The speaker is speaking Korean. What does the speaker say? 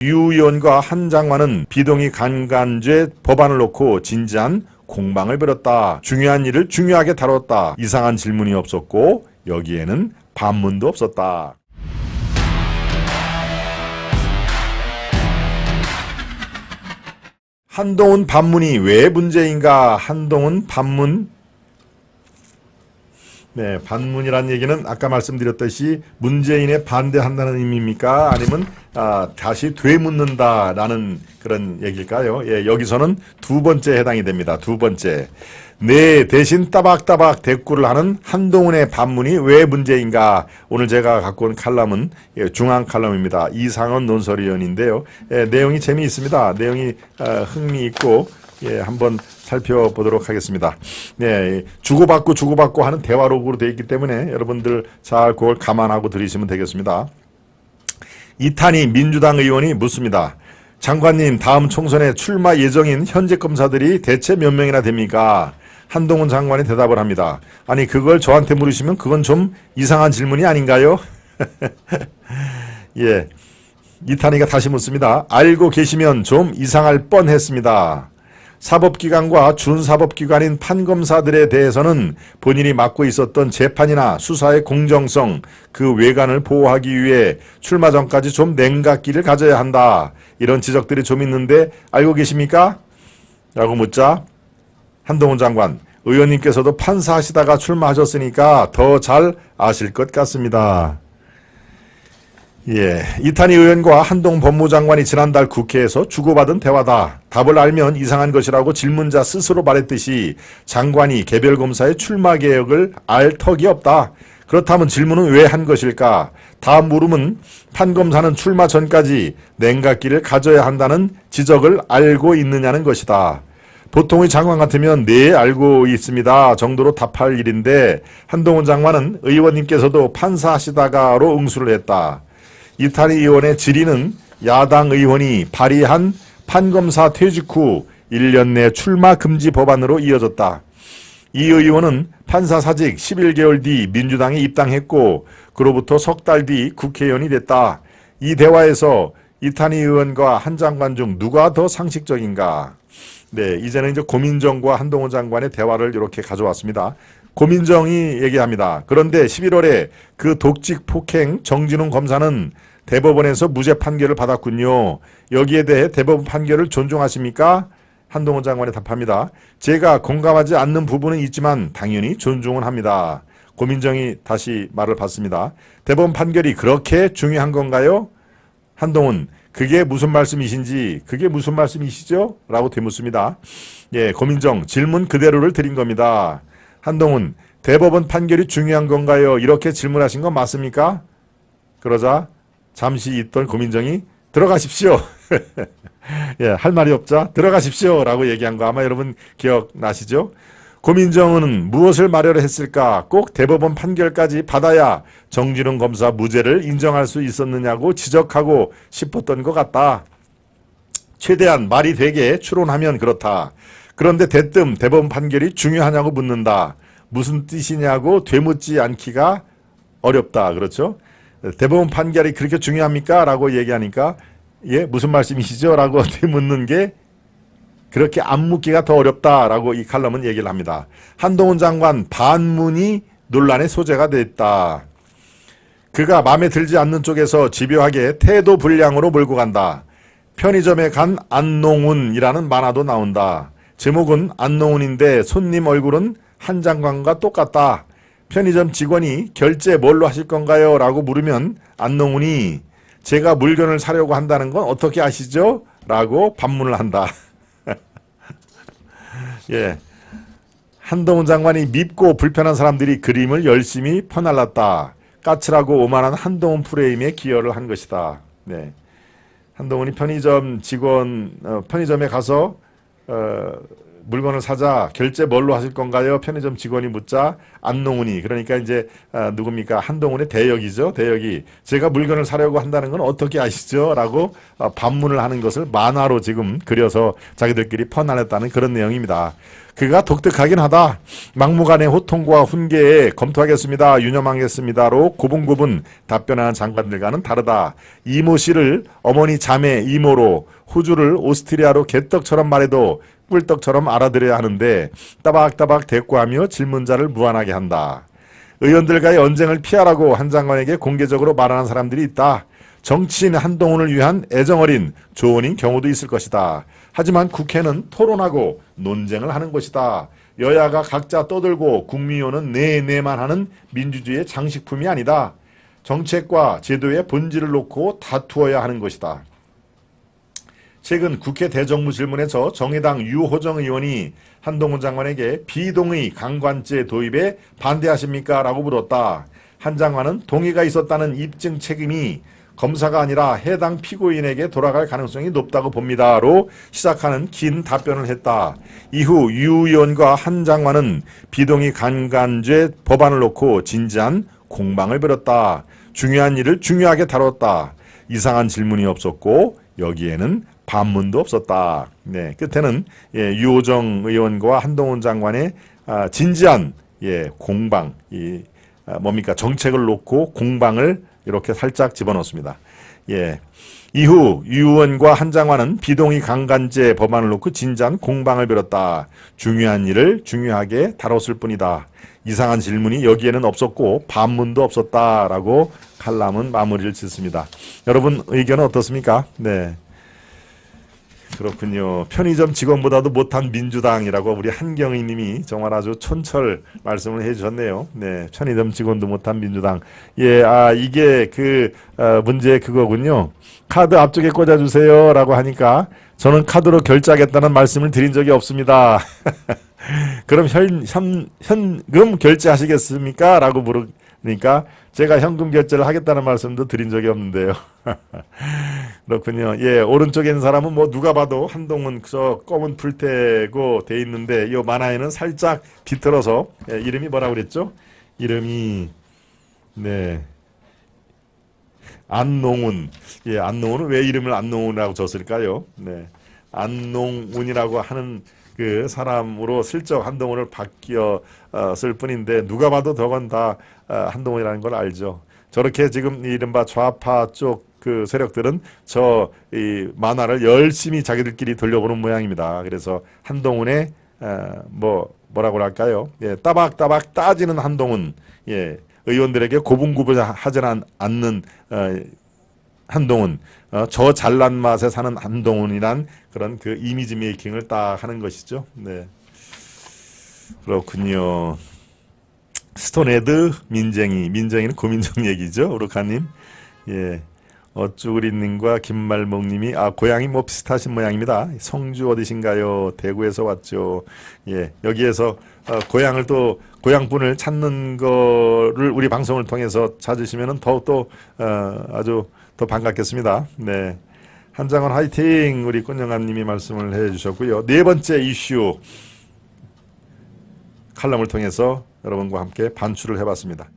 유 의원과 한 장관은 비동의 강간죄 법안을 놓고 진지한 공방을 벌였다. 중요한 일을 중요하게 다뤘다. 이상한 질문이 없었고 여기에는 반문도 없었다. 한동훈 반문이 왜 문제인가? 한동훈 반문. 네, 반문이란 얘기는 아까 말씀드렸듯이 문재인에 반대한다는 의미입니까? 아니면 다시 되묻는다라는 그런 얘기일까요? 예, 여기서는 두 번째 해당이 됩니다. 두 번째. 네, 대신 따박따박 대꾸를 하는 한동훈의 반문이 왜 문제인가? 오늘 제가 갖고 온 칼럼은 중앙 칼럼입니다. 이상원 논설위원인데요. 예, 내용이 재미있습니다. 내용이 흥미있고 한번 살펴보도록 하겠습니다. 네, 주고받고 하는 대화록으로 되어 있기 때문에 여러분들 잘 그걸 감안하고 들으시면 되겠습니다. 이탄희 민주당 의원이 묻습니다. 장관님, 다음 총선에 출마 예정인 현직 검사들이 대체 몇 명이나 됩니까? 한동훈 장관이 대답을 합니다. 아니, 그걸 저한테 물으시면 그건 좀 이상한 질문이 아닌가요? 예, 이탄희가 다시 묻습니다. 알고 계시면 좀 이상할 뻔했습니다. 사법기관과 준사법기관인 판검사들에 대해서는 본인이 맡고 있었던 재판이나 수사의 공정성, 그 외관을 보호하기 위해 출마 전까지 좀 냉각기를 가져야 한다. 이런 지적들이 좀 있는데 알고 계십니까? 라고 묻자 한동훈 장관, 의원님께서도 판사하시다가 출마하셨으니까 더 잘 아실 것 같습니다. 예, 이탄희 의원과 한동훈 법무장관이 지난달 국회에서 주고받은 대화다. 답을 알면 이상한 것이라고 질문자 스스로 말했듯이 장관이 개별 검사의 출마 계획을 알 턱이 없다. 그렇다면 질문은 왜 한 것일까? 다음 물음은 판검사는 출마 전까지 냉각기를 가져야 한다는 지적을 알고 있느냐는 것이다. 보통의 장관 같으면 네, 알고 있습니다 정도로 답할 일인데 한동훈 장관은 의원님께서도 판사하시다가로 응수를 했다. 이탄희 의원의 질의는 야당 의원이 발의한 판검사 퇴직 후 1년 내 출마 금지 법안으로 이어졌다. 이 의원은 판사 사직 11개월 뒤 민주당에 입당했고 그로부터 석 달 뒤 국회의원이 됐다. 이 대화에서 이탄희 의원과 한 장관 중 누가 더 상식적인가? 네, 이제는 이제 고민정과 한동훈 장관의 대화를 이렇게 가져왔습니다. 고민정이 얘기합니다. 그런데 11월에 그 독직 폭행 정진웅 검사는 대법원에서 무죄 판결을 받았군요. 여기에 대해 대법원 판결을 존중하십니까? 한동훈 장관이 답합니다. 제가 공감하지 않는 부분은 있지만 당연히 존중은 합니다. 고민정이 다시 말을 받습니다. 대법원 판결이 그렇게 중요한 건가요? 한동훈, 그게 무슨 말씀이신지, 그게 무슨 말씀이시죠? 라고 되묻습니다. 예, 고민정, 질문 그대로를 드린 겁니다. 한동훈, 대법원 판결이 중요한 건가요? 이렇게 질문하신 건 맞습니까? 그러자 잠시 있던 고민정이 들어가십시오. 예, 할 말이 없자 들어가십시오 라고 얘기한 거 아마 여러분 기억나시죠? 고민정은 무엇을 말하려 했을까? 꼭 대법원 판결까지 받아야 정진웅 검사 무죄를 인정할 수 있었느냐고 지적하고 싶었던 것 같다. 최대한 말이 되게 추론하면 그렇다. 그런데 대뜸 대법원 판결이 중요하냐고 묻는다. 무슨 뜻이냐고 되묻지 않기가 어렵다. 그렇죠? 대법원 판결이 그렇게 중요합니까? 라고 얘기하니까 예, 무슨 말씀이시죠? 라고 되묻는 게 그렇게 안 묻기가 더 어렵다라고 이 칼럼은 얘기를 합니다. 한동훈 장관 반문이 논란의 소재가 됐다. 그가 마음에 들지 않는 쪽에서 집요하게 태도 불량으로 몰고 간다. 편의점에 간 안농훈이라는 만화도 나온다. 제목은 안농훈인데 손님 얼굴은 한 장관과 똑같다. 편의점 직원이 결제 뭘로 하실 건가요? 라고 물으면 안농훈이 제가 물건을 사려고 한다는 건 어떻게 아시죠? 라고 반문을 한다. 예, 한동훈 장관이 밉고 불편한 사람들이 그림을 열심히 퍼날랐다. 까칠하고 오만한 한동훈 프레임에 기여를 한 것이다. 네, 한동훈이 편의점 직원 편의점에 가서 물건을 사자. 결제 뭘로 하실 건가요? 편의점 직원이 묻자 안농훈이, 그러니까 이제 누굽니까? 한동훈의 대역이죠. 대역이 제가 물건을 사려고 한다는 건 어떻게 아시죠? 라고 반문을 하는 것을 만화로 지금 그려서 자기들끼리 퍼나냈다는 그런 내용입니다. 그가 독특하긴 하다. 막무가내 호통과 훈계에 검토하겠습니다. 유념하겠습니다로 고분고분 답변하는 장관들과는 다르다. 이모 씨를 어머니 자매 이모로, 호주를 오스트리아로 개떡처럼 말해도 꿀떡처럼 알아들어야 하는데 따박따박 대꾸하며 질문자를 무안하게 한다. 의원들과의 언쟁을 피하라고 한 장관에게 공개적으로 말하는 사람들이 있다. 정치인 한동훈을 위한 애정어린 조언인 경우도 있을 것이다. 하지만 국회는 토론하고 논쟁을 하는 곳이다. 여야가 각자 떠들고 국민의원은 네만 하는 민주주의의 장식품이 아니다. 정책과 제도의 본질을 놓고 다투어야 하는 것이다. 최근 국회 대정부 질문에서 정의당 유호정 의원이 한동훈 장관에게 비동의 강관제 도입에 반대하십니까? 라고 물었다. 한 장관은 동의가 있었다는 입증 책임이 검사가 아니라 해당 피고인에게 돌아갈 가능성이 높다고 봅니다로 시작하는 긴 답변을 했다. 이후 유 의원과 한 장관은 비동의 강간죄 법안을 놓고 진지한 공방을 벌였다. 중요한 일을 중요하게 다뤘다. 이상한 질문이 없었고 여기에는 반문도 없었다. 네, 끝에는 유호정 의원과 한동훈 장관의 진지한 공방, 뭡니까? 정책을 놓고 공방을 이렇게 살짝 집어넣습니다. 이후 유 의원과 한 장관은 비동의 강간죄 법안을 놓고 진지한 공방을 벌였다. 중요한 일을 중요하게 다뤘을 뿐이다. 이상한 질문이 여기에는 없었고 반문도 없었다라고 칼럼은 마무리를 짓습니다. 여러분 의견은 어떻습니까? 네. 그렇군요. 편의점 직원보다도 못한 민주당이라고 우리 한경희 님이 정말 아주 촌철 말씀을 해주셨네요. 네, 편의점 직원도 못한 민주당. 이게 문제의 그거군요. 카드 앞쪽에 꽂아주세요 라고 하니까 저는 카드로 결제하겠다는 말씀을 드린 적이 없습니다. 그럼 현금 결제하시겠습니까? 라고 물으니까 제가 현금 결제를 하겠다는 말씀도 드린 적이 없는데요. 그렇군요. 오른쪽에 있는 사람은 뭐 누가 봐도 한동훈 저 검은 풀떼고 돼 있는데 이 만화에는 살짝 뒤틀어서 이름이 뭐라고 그랬죠? 이름이 안농훈. 안농훈은 왜 이름을 안농훈이라고 줬을까요? 네. 안농훈이라고 하는 그 사람으로 슬쩍 한동훈을 바뀌었을 뿐인데 누가 봐도 저건 다 한동훈이라는 걸 알죠. 저렇게 지금 이른바 좌파 쪽 그 세력들은 이 만화를 열심히 자기들끼리 돌려보는 모양입니다. 그래서 한동훈의 뭐라고 할까요? 따박따박 따지는 한동훈, 의원들에게 고분고분하지는 않는 한동훈, 저 잘난 맛에 사는 한동훈이란 그런 그 이미지 메이킹을 딱 하는 것이죠. 네, 그렇군요. 스톤헤드 민쟁이는 고민정 얘기죠. 우르카님, 어쭈그리님과 김말목님이 고향이 뭐 비슷하신 모양입니다. 성주 어디신가요? 대구에서 왔죠. 여기에서 고향을 또 고향분을 찾는 거를 우리 방송을 통해서 찾으시면은 더욱더 아주 더 반갑겠습니다. 네, 한장원 화이팅! 우리 꽃영감님이 말씀을 해주셨고요. 네 번째 이슈 칼럼을 통해서 여러분과 함께 반출을 해봤습니다.